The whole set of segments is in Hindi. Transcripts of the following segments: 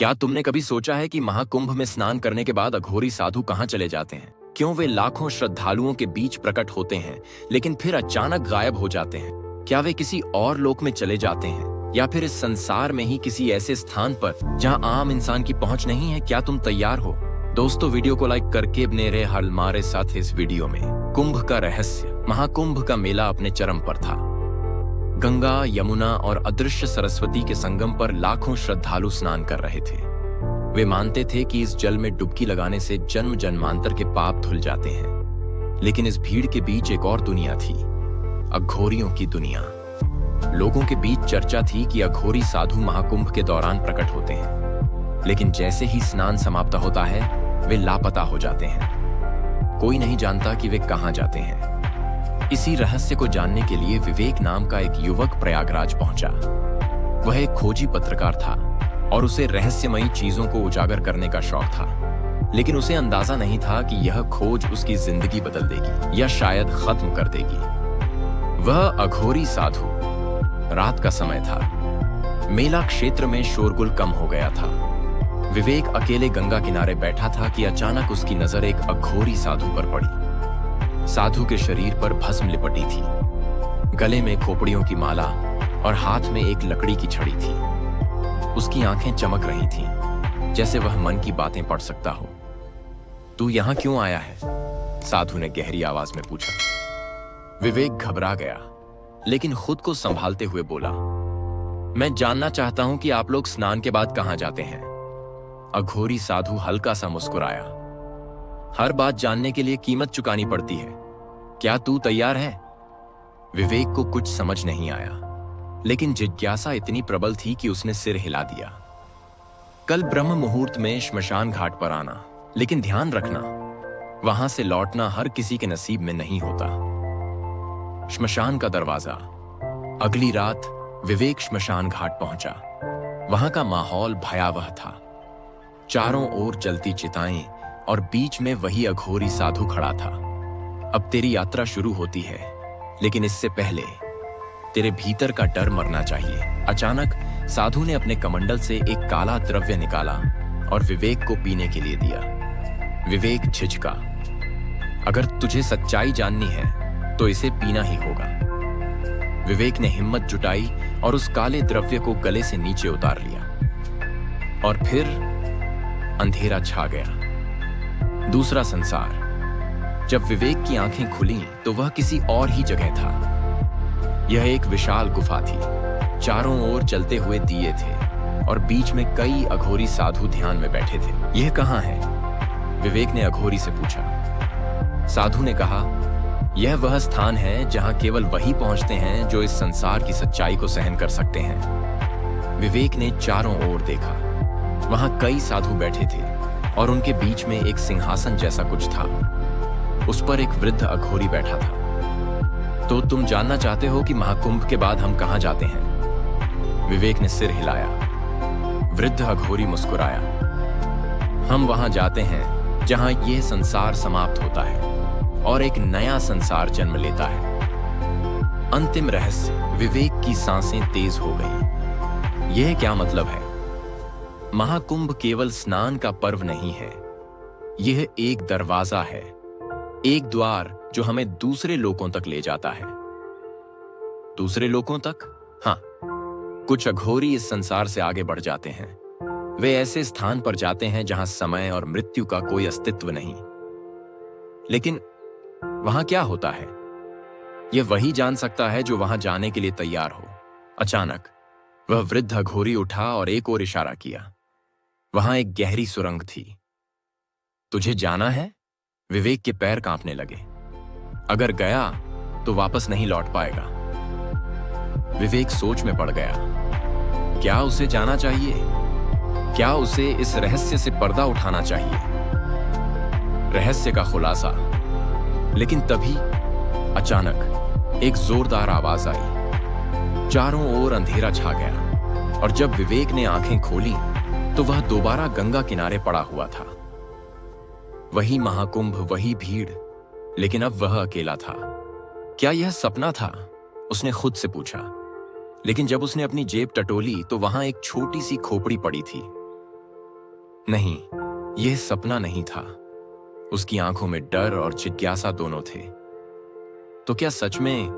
क्या तुमने कभी सोचा है कि महाकुंभ में स्नान करने के बाद अघोरी साधु कहाँ चले जाते हैं? क्यों वे लाखों श्रद्धालुओं के बीच प्रकट होते हैं लेकिन फिर अचानक गायब हो जाते हैं? क्या वे किसी और लोक में चले जाते हैं या फिर इस संसार में ही किसी ऐसे स्थान पर जहां आम इंसान की पहुंच नहीं है? क्या तुम तैयार हो? दोस्तों, वीडियो को लाइक करके बने रहे हमारे साथ इस वीडियो में। कुंभ का रहस्य। महाकुंभ का मेला अपने चरम पर था। गंगा, यमुना और अदृश्य सरस्वती के संगम पर लाखों श्रद्धालु स्नान कर रहे थे। वे मानते थे कि इस जल में डुबकी लगाने से जन्म जन्मांतर के पाप धुल जाते हैं। लेकिन इस भीड़ के बीच एक और दुनिया थी, अघोरियों की दुनिया। लोगों के बीच चर्चा थी कि अघोरी साधु महाकुंभ के दौरान प्रकट होते हैं, लेकिन जैसे ही स्नान समाप्त होता है वे लापता हो जाते हैं। कोई नहीं जानता कि वे कहां जाते हैं। इसी रहस्य को जानने के लिए विवेक नाम का एक युवक प्रयागराज पहुंचा। वह एक खोजी पत्रकार था और उसे रहस्यमयी चीजों को उजागर करने का शौक था। लेकिन उसे अंदाजा नहीं था कि यह खोज उसकी जिंदगी बदल देगी या शायद खत्म कर देगी। वह अघोरी साधु। रात का समय था। मेला क्षेत्र में शोरगुल कम हो गया था। विवेक अकेले गंगा किनारे बैठा था कि अचानक उसकी नजर एक अघोरी साधु पर पड़ी। साधु के शरीर पर भस्म लिपटी थी, गले में खोपड़ियों की माला और हाथ में एक लकड़ी की छड़ी थी। उसकी आंखें चमक रही थीं, जैसे वह मन की बातें पढ़ सकता हो। तू यहां क्यों आया है? साधु ने गहरी आवाज में पूछा। विवेक घबरा गया, लेकिन खुद को संभालते हुए बोला, मैं जानना चाहता हूं कि आप लोग स्नान के बाद कहां जाते हैं। अघोरी साधु हल्का सा मुस्कुराया। हर बात जानने के लिए कीमत चुकानी पड़ती है। क्या तू तैयार है? विवेक को कुछ समझ नहीं आया, लेकिन जिज्ञासा इतनी प्रबल थी कि उसने सिर हिला दिया। कल ब्रह्म मुहूर्त में श्मशान घाट पर आना, लेकिन ध्यान रखना, वहां से लौटना हर किसी के नसीब में नहीं होता। श्मशान का दरवाजा। अगली रात विवेक श्मशान घाट पहुंचा। वहां का माहौल भयावह था। चारों ओर जलती चिताएं और बीच में वही अघोरी साधु खड़ा था। अब तेरी यात्रा शुरू होती है, लेकिन इससे पहले तेरे भीतर का डर मरना चाहिए। अचानक साधु ने अपने कमंडल से एक काला द्रव्य निकाला और विवेक को पीने के लिए दिया। विवेक झिझका। अगर तुझे सच्चाई जाननी है तो इसे पीना ही होगा। विवेक ने हिम्मत जुटाई और उस काले द्रव्य को गले से नीचे उतार लिया। और फिर अंधेरा छा गया। दूसरा संसार। जब विवेक की आंखें खुली तो वह किसी और ही जगह था। यह एक विशाल गुफा थी। चारों ओर जलते हुए दिए थे और बीच में कई अघोरी साधु ध्यान में बैठे थे। यह कहां है? विवेक ने अघोरी से पूछा। साधु ने कहा, यह वह स्थान है जहां केवल वही पहुंचते हैं जो इस संसार की सच्चाई को सहन कर सकते हैं। विवेक ने चारों ओर देखा। वहां कई साधु बैठे थे और उनके बीच में एक सिंहासन जैसा कुछ था। उस पर एक वृद्ध अघोरी बैठा था। तो तुम जानना चाहते हो कि महाकुंभ के बाद हम कहां जाते हैं? विवेक ने सिर हिलाया। वृद्ध अघोरी मुस्कुराया। हम वहां जाते हैं जहां यह संसार समाप्त होता है और एक नया संसार जन्म लेता है। अंतिम रहस्य। विवेक की सांसें तेज हो गईं। यह क्या मतलब है? महाकुंभ केवल स्नान का पर्व नहीं है। यह एक दरवाजा है, एक द्वार जो हमें दूसरे लोकों तक ले जाता है। दूसरे लोकों तक? हाँ, कुछ अघोरी इस संसार से आगे बढ़ जाते हैं। वे ऐसे स्थान पर जाते हैं जहां समय और मृत्यु का कोई अस्तित्व नहीं। लेकिन वहां क्या होता है, यह वही जान सकता है जो वहां जाने के लिए तैयार हो। अचानक वह वृद्ध अघोरी उठा और एक और इशारा किया। वहां एक गहरी सुरंग थी। तुझे जाना है? विवेक के पैर कांपने लगे। अगर गया तो वापस नहीं लौट पाएगा। विवेक सोच में पड़ गया। क्या उसे जाना चाहिए? क्या उसे इस रहस्य से पर्दा उठाना चाहिए? रहस्य का खुलासा। लेकिन तभी अचानक एक जोरदार आवाज आई। चारों ओर अंधेरा छा गया और जब विवेक ने आंखें खोली तो वह दोबारा गंगा किनारे पड़ा हुआ था। वही महाकुंभ, वही भीड़, लेकिन अब वह अकेला था। क्या यह सपना था? उसने खुद से पूछा। लेकिन जब उसने अपनी जेब टटोली तो वहां एक छोटी सी खोपड़ी पड़ी थी। नहीं, यह सपना नहीं था। उसकी आंखों में डर और जिज्ञासा दोनों थे। तो क्या सच में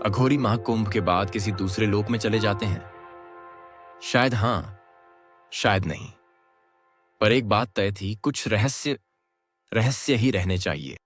अघोरी महाकुंभ के बाद किसी दूसरे लोक में चले जाते हैं? शायद हां, शायद नहीं। पर एक बात तय थी, कुछ रहस्य रहस्य ही रहने चाहिए।